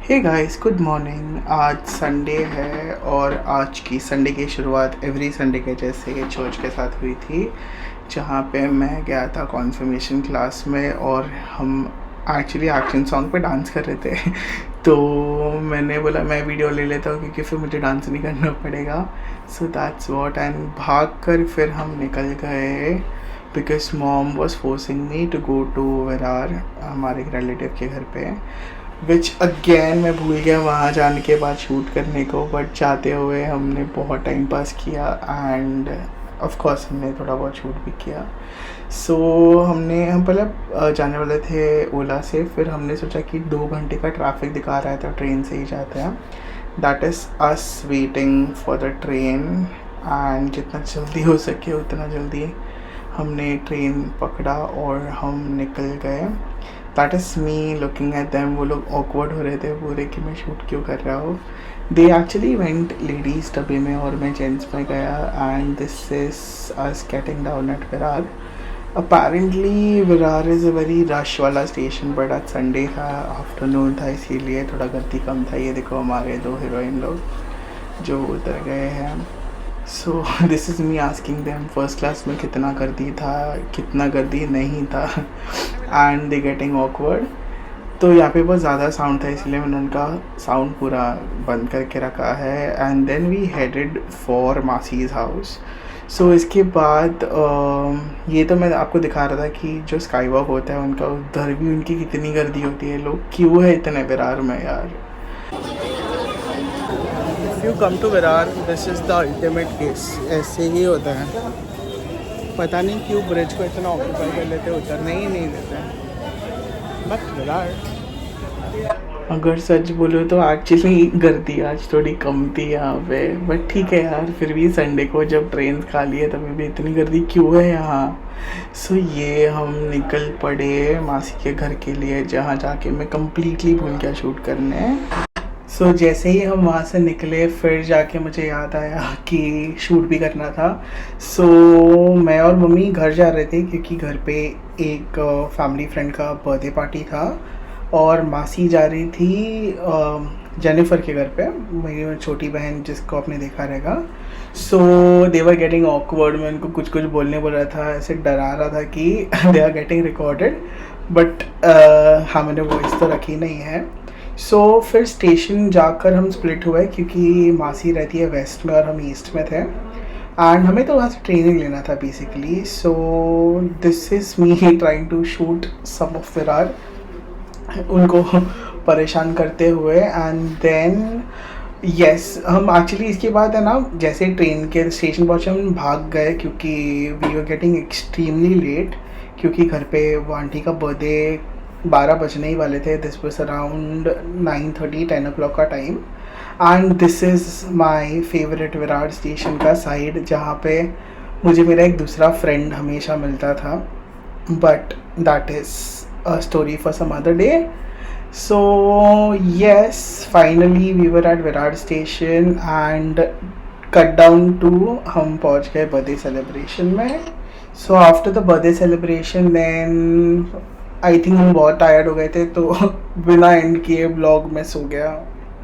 हे guys, good morning. आज Sunday है और आज की संडे की शुरुआत एवरी संडे के जैसे चर्च के साथ हुई थी, जहाँ पे मैं गया था कॉन्फर्मेशन क्लास में और हम एक्चुअली एक्शन सॉन्ग पे डांस कर रहे थे। तो मैंने बोला मैं वीडियो ले लेता हूँ क्योंकि फिर मुझे डांस नहीं करना पड़ेगा। सो दैट्स व्हाट, एंड भाग कर फिर हम निकल गए because mom was forcing me to go to Virar, हमारे रिलेटिव के घर पे, विच अगेन मैं भूल गया वहाँ जाने के बाद शूट करने को। बट जाते हुए हमने बहुत टाइम पास किया एंड ऑफ कोर्स हमने थोड़ा बहुत शूट भी किया। सो हम पहले जाने वाले थे ओला से, फिर हमने सोचा कि 2 घंटे का ट्रैफिक दिखा रहा है तो ट्रेन से ही जाते हैं। That is us waiting for the train, and जितना जल्दी हो सके उतना जल्दी हमने ट्रेन पकड़ा और हम निकल गए। That is me looking at them. वो लोग ऑकवर्ड हो रहे थे पूरे कि मैं शूट क्यों कर रहा हूँ। दे एक्चुअली वेंट लेडीज़ डब्बे में और मैं जेंट्स में गया, and this is us getting down at Virar. Apparently Virar is a very rush वाला स्टेशन, बट आज संडे था, आफ्टरनून था, इसीलिए थोड़ा गति कम था। ये देखो हमारे 2 हीरोइन लोग जो उतर गए हैं। सो this is me asking them first class में कितना गर्दी था, कितना गर्दी नहीं था, एंड दे गेटिंग ऑकवर्ड। तो यहाँ पे बहुत ज़्यादा साउंड था, इसलिए मैंने उनका साउंड पूरा बंद करके रखा है। And then we headed for मासीज हाउस। सो इसके बाद ये तो मैं आपको दिखा रहा था कि जो स्काई वॉक होता है उनका, उधर भी उनकी कितनी गर्दी होती है। लोग क्यों है इतने विरार में यार। If you come to Virar this is the ultimate case. ऐसे ही होता है, पता नहीं क्यों ब्रिज को इतना ऑक्यूपाई कर लेते, उतरने ही नहीं देते। बट विरार, अगर सच बोलो तो एक्चुअली गर्दी आज थोड़ी कम थी यहाँ पे। बट ठीक है यार, फिर भी संडे को जब ट्रेन खाली है तभी भी इतनी गर्दी क्यों है यहाँ। सो ये हम निकल पड़े मासी के घर के लिए, जहाँ जाके मैं कम्प्लीटली भूल गया शूट करने। सो जैसे ही हम वहाँ से निकले फिर जाके मुझे याद आया कि शूट भी करना था। सो मैं और मम्मी घर जा रहे थे क्योंकि घर पे एक फैमिली फ्रेंड का बर्थडे पार्टी था, और मासी जा रही थी जेनिफर के घर पे, मेरी छोटी बहन जिसको आपने देखा रहेगा। सो दे वर गेटिंग ऑकवर्ड। मैं उनको कुछ कुछ बोलने बोल रहा था, ऐसे डरा रहा था कि they are getting recorded, but हाँ मैंने वॉइस तो रखी नहीं है। सो फिर स्टेशन जाकर हम स्प्लिट हुए क्योंकि मासी रहती है वेस्ट में और हम ईस्ट में थे, एंड हमें तो वहाँ से ट्रेनिंग लेना था basically. So this is me trying to shoot some of Virar, उनको परेशान करते हुए। एंड देन यस, हम एक्चुअली इसके बाद है ना, जैसे ट्रेन के स्टेशन पहुँचे हम भाग गए क्योंकि we were getting extremely late, क्योंकि घर पे वो आंटी का बर्थडे 12 बजने ही वाले थे। दिस वॉज अराउंड 9:30 10 o'clock का time. And this is my favourite Virar station का साइड, जहाँ पे मुझे मेरा एक दूसरा फ्रेंड हमेशा मिलता था, but that is a story for some other day. So yes, finally we were at Virar station and cut down to हम पहुँच गए बर्थडे सेलिब्रेशन में। So after the birthday celebration then I think हम बहुत tired हो गए थे, तो बिना एंड किए ब्लॉग में सो गया।